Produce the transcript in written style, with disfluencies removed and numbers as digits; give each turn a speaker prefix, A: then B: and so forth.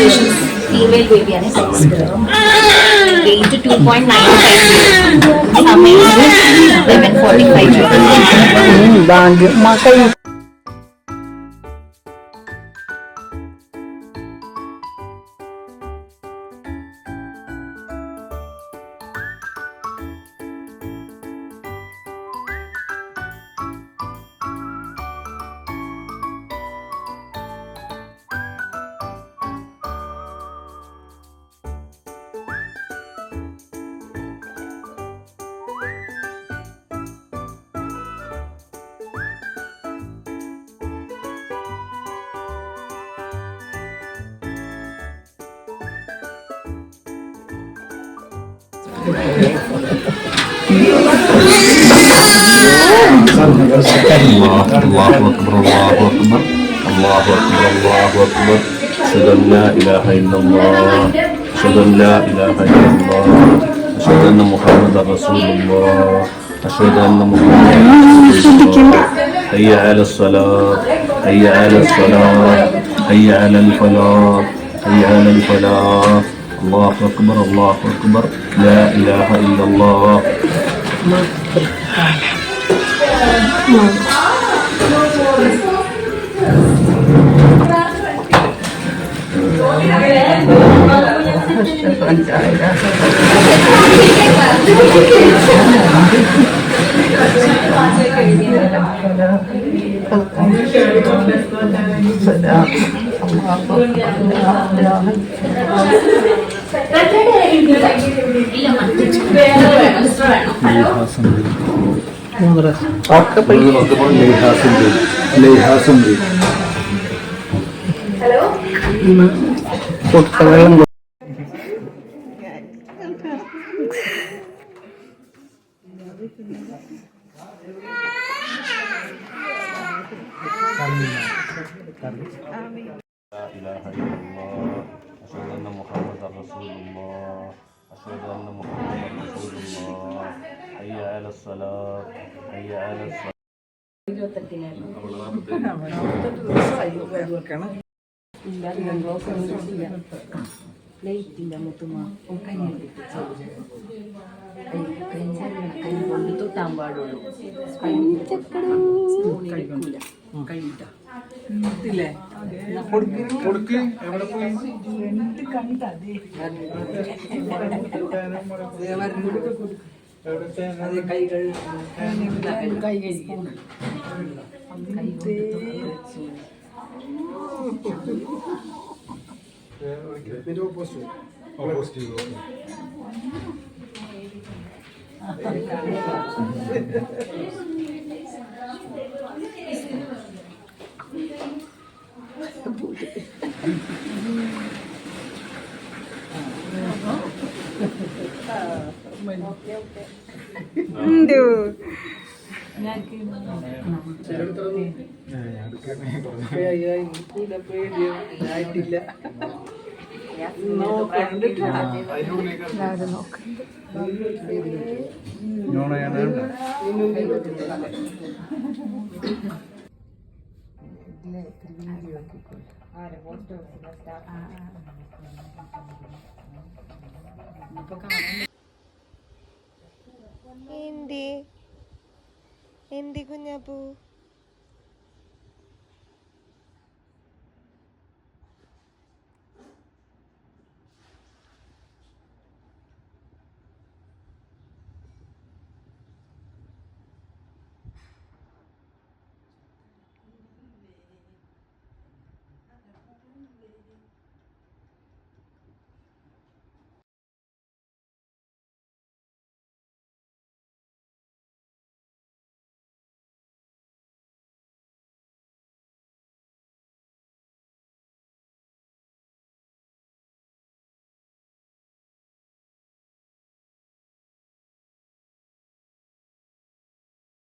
A: Congratulations, female baby ആണ് weight 2.95 സമയം 11:45.
B: الله أكبر الله أكبر الله أكبر الله أكبر أشهد أن لا إله إلا الله أشهد أن لا إله إلا الله أشهد أن محمدا رسول الله أشهد أن محمدا رسول الله حي على الصلاة حي على الصلاة حي على الفلاح حي على الفلاح الله أكبر الله أكبر لا إله إلا الله لا إله إلا الله أشهد أن محمدا رسول الله أشهد أن محمدا رسول الله حي على الصلاة حي على الصلاة
A: ലൈറ്റില്ല മുത്തുമ കൈ കൊണ്ട് തൊട്ടാൻ പാടുള്ളൂ കഴിയില്ല
C: എന്തി കുഞ്ഞാപ്പൂ